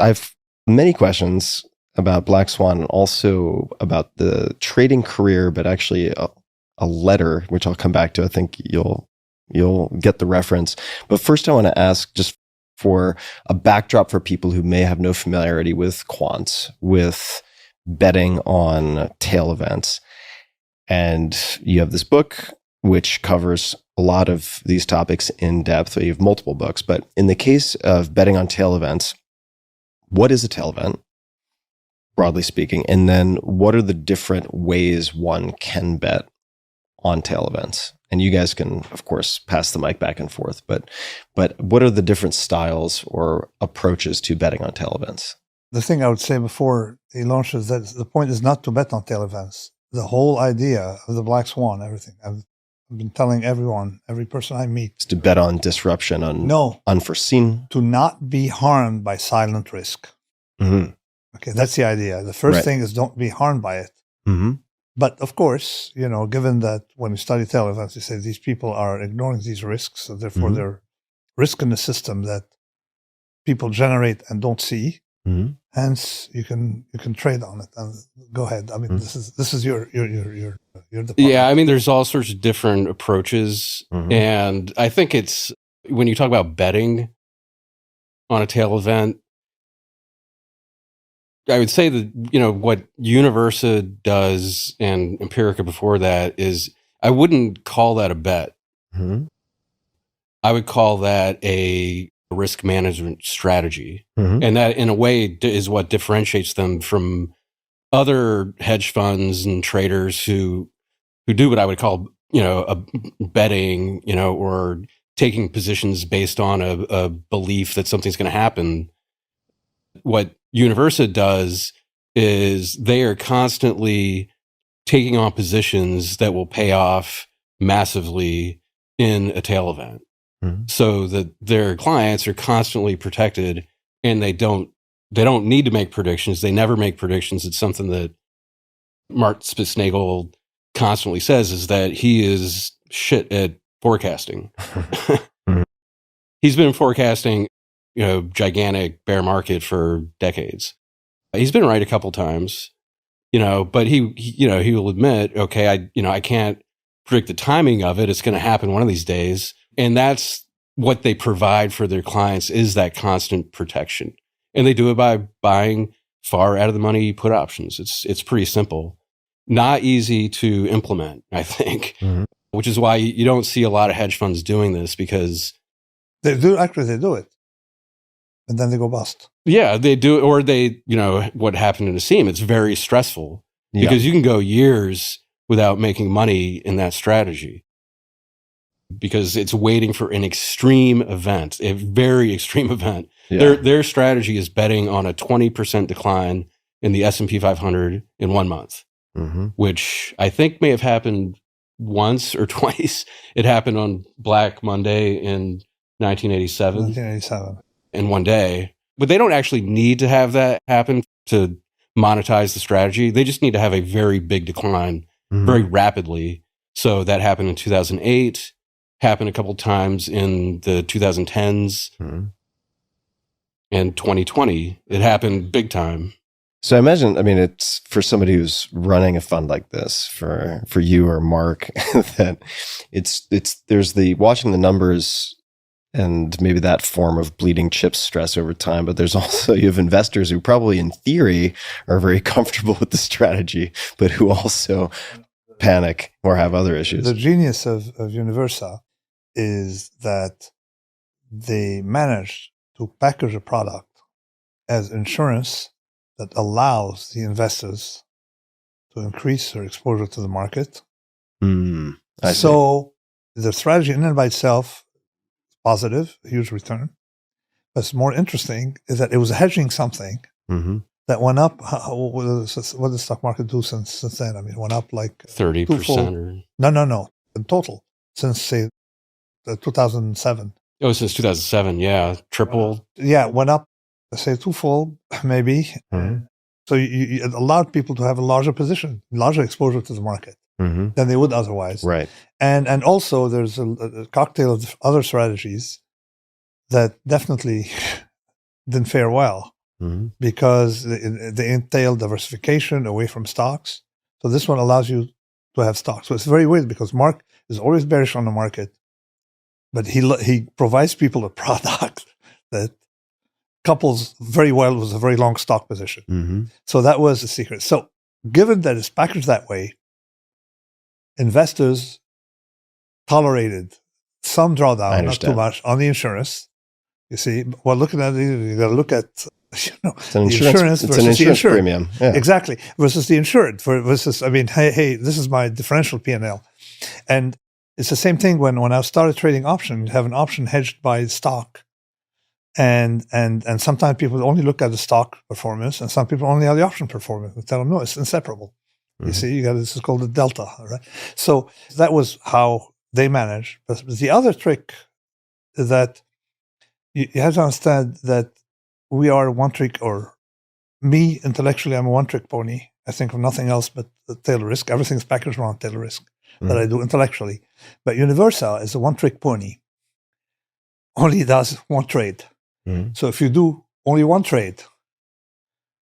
I have many questions about Black Swan and also about the trading career, but actually a letter, which I'll come back to. I think you'll get the reference. But first I want to ask, just for a backdrop for people who may have no familiarity with quants, with betting on tail events. And you have this book, which covers a lot of these topics in depth. You have multiple books, but in the case of betting on tail events, what is a tail event, broadly speaking? And then what are the different ways one can bet on tail events? And you guys can, of course, pass the mic back and forth, but what are the different styles or approaches to betting on tail events? The thing I would say before he launches that the point is not to bet on tail events. The whole idea of the Black Swan, everything, I've been telling everyone, every person I meet. Is to bet on disruption, on unforeseen. To not be harmed by silent risk. Mm-hmm. Okay, that's the idea. The first thing is don't be harmed by it. Mm-hmm. But of course, given that when you study tail events, you say these people are ignoring these risks, so therefore they're risk in the system that people generate and don't see. Mm-hmm. Hence, you can trade on it. And go ahead. I mean, this is your department. Yeah, I mean, there's all sorts of different approaches, and I think it's when you talk about betting on a tail event, I would say that what Universa does and Empirica before that is I wouldn't call that a bet. Mm-hmm. I would call that a risk management strategy. Mm-hmm. And that, in a way, is what differentiates them from other hedge funds and traders who do what I would call, a betting, or taking positions based on a belief that something's going to happen. What Universa does is they are constantly taking on positions that will pay off massively in a tail event. So that their clients are constantly protected, and they don't need to make predictions. They never make predictions. It's something that Mark Spitznagel constantly says, is that he is shit at forecasting. He's been forecasting, gigantic bear market for decades. He's been right a couple times, but he will admit, okay, I can't predict the timing of it. It's going to happen one of these days. And that's what they provide for their clients, is that constant protection. And they do it by buying far out of the money put options. It's pretty simple. Not easy to implement, I think, which is why you don't see a lot of hedge funds doing this, because they do it. And then they go bust. Yeah, they do it. Or they, what happened to Nassim, it's very stressful because you can go years without making money in that strategy, because it's waiting for an extreme event, a very extreme event. Yeah. Their strategy is betting on a 20% decline in the S&P 500 in 1 month, which I think may have happened once or twice. It happened on Black Monday in 1987. In one day. But they don't actually need to have that happen to monetize the strategy. They just need to have a very big decline very rapidly. So that happened in 2008, happened a couple times in the 2010s, and 2020. It happened big time. So I imagine, it's for somebody who's running a fund like this, for you or Mark, that there's the watching the numbers and maybe that form of bleeding chips stress over time. But there's also, you have investors who probably in theory are very comfortable with the strategy, but who also panic or have other issues. The genius of Universa is that they managed to package a product as insurance that allows the investors to increase their exposure to the market. So the strategy in and by itself, positive, huge return. What's more interesting is that it was hedging something that went up. What did the stock market do since then? It went up like 30%. No. In total, since say 2007. Oh, since 2007, yeah, triple. It went up, say twofold, maybe. So it allowed people to have a larger position, larger exposure to the market than they would otherwise. Right. And also there's a cocktail of other strategies that definitely didn't fare well. because they entail diversification away from stocks. So this one allows you to have stocks. So it's very weird because Mark is always bearish on the market, but he provides people a product that couples very well with a very long stock position. So that was the secret. So given that it's packaged that way, investors tolerated some drawdown, not too much, on the insurance. You see, well, looking at it, you got to look at the insurance versus the insured premium. Yeah. Exactly, versus the insured. Versus, I mean, hey, this is my differential P&L, and it's the same thing when I started trading option. You have an option hedged by stock, and sometimes people only look at the stock performance, and some people only at the option performance. And tell them no, it's inseparable. You see, you got this is called the delta, right? So that was how they manage. But the other trick is that you have to understand that we are one trick, or me intellectually, I'm a one trick pony. I think of nothing else but the tail risk. Everything's packaged around tail risk that I do intellectually. But Universal is a one trick pony. Only does one trade. So if you do only one trade,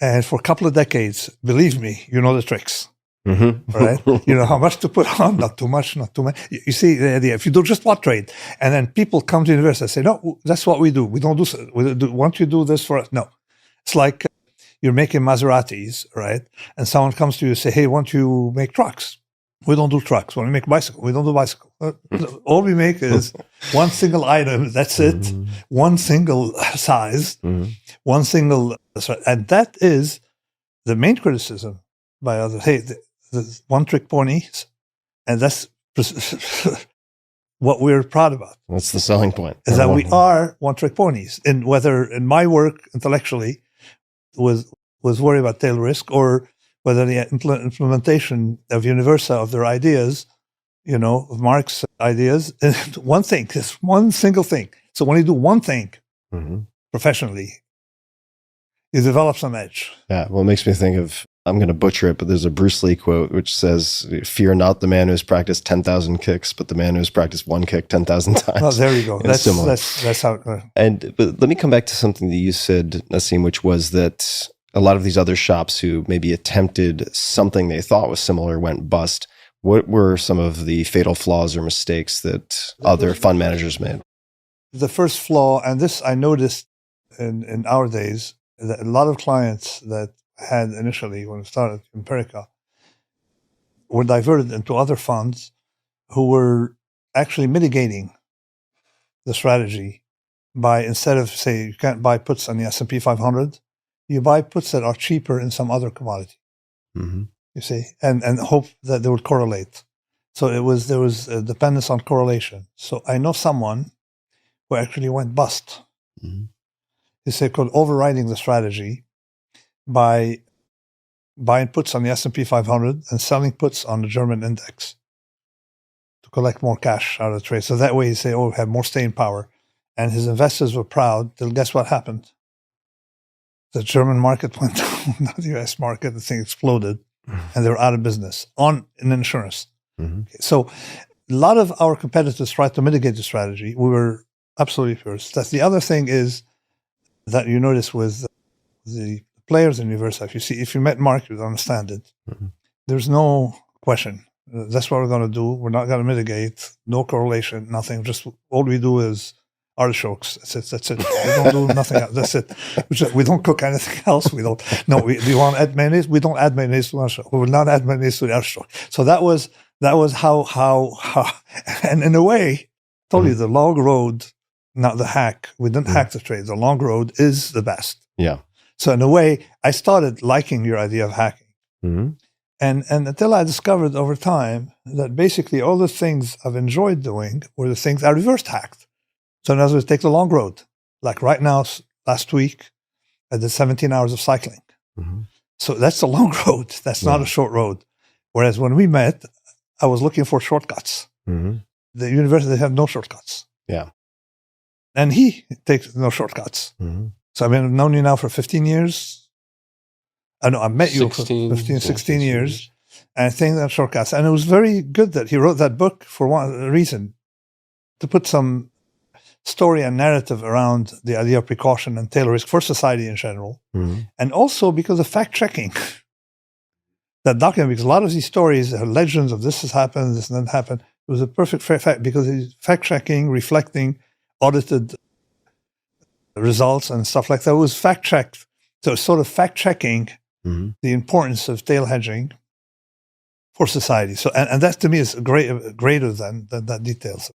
and for a couple of decades, believe me, you know the tricks. Right? You know how much to put on, not too much, not too much. You see the idea. If you do just one trade, and then people come to Universal and say, no, that's what we do. We don't do, won't you do this for us? No. It's like you're making Maseratis, right? And someone comes to you and say, hey, won't you make trucks? We don't do trucks. When we make bicycle, we don't do bicycle. All we make is one single item. That's it. One single size, one single, and that is the main criticism by others. Hey, the one-trick ponies, and that's what we're proud about. That's the selling point. Is that we are one-trick ponies. And whether in my work intellectually was worried about tail risk, or whether the implementation of Universal of their ideas, of Mark's ideas, one thing, just one single thing. So when you do one thing professionally, you develop some edge. Yeah, well, it makes me think of, I'm going to butcher it, but there's a Bruce Lee quote which says, fear not the man who has practiced 10,000 kicks, but the man who has practiced one kick 10,000 times. Oh, there you go. That's similar. That's how But let me come back to something that you said, Nassim, which was that a lot of these other shops who maybe attempted something they thought was similar went bust. What were some of the fatal flaws or mistakes that other fund managers made? The first flaw, and this I noticed in our days, that a lot of clients that had initially, when we started Empirica, were diverted into other funds who were actually mitigating the strategy by, instead of, say, you can't buy puts on the S&P 500, you buy puts that are cheaper in some other commodity. You see, and hope that they would correlate. So there was a dependence on correlation. So I know someone who actually went bust. It's called overriding the strategy by buying puts on the S&P 500 and selling puts on the German index to collect more cash out of the trade. So that way you say, oh, we have more staying power. And his investors were proud. Till guess what happened? The German market went down, not the US market. The thing exploded, and they were out of business in insurance. So a lot of our competitors tried to mitigate the strategy. We were absolutely first. That's the other thing is that you notice with the players in Universal. If you met Mark, you'd understand it. There's no question. That's what we're going to do. We're not going to mitigate. No correlation, nothing. Just all we do is artichokes. That's it. We don't do nothing else. That's it. We don't cook anything else. We don't. No, we want to add mayonnaise. We don't add mayonnaise to artichoke. We will not add mayonnaise to the artichoke. So that was how. And in a way, I told you the long road, not the hack. We didn't hack the trade. The long road is the best. Yeah. So in a way, I started liking your idea of hacking. And until I discovered over time that basically all the things I've enjoyed doing were the things I reversed hacked. So in other words, take the long road. Like right now, last week, I did 17 hours of cycling. So that's the long road. That's not a short road. Whereas when we met, I was looking for shortcuts. The university had no shortcuts. Yeah. And he takes no shortcuts. So I've known you now for 15 years. I know I met you for 16 years. And I think that shortcuts. And it was very good that he wrote that book for one reason, to put some story and narrative around the idea of precaution and tail risk for society in general. And also because of fact-checking that document, because a lot of these stories are legends of this has happened, this and that happened. It was a perfect fact because it's fact-checking, reflecting audited results and stuff like that. It was fact-checked. So sort of fact-checking the importance of tail hedging for society. So, and that to me is greater than that details.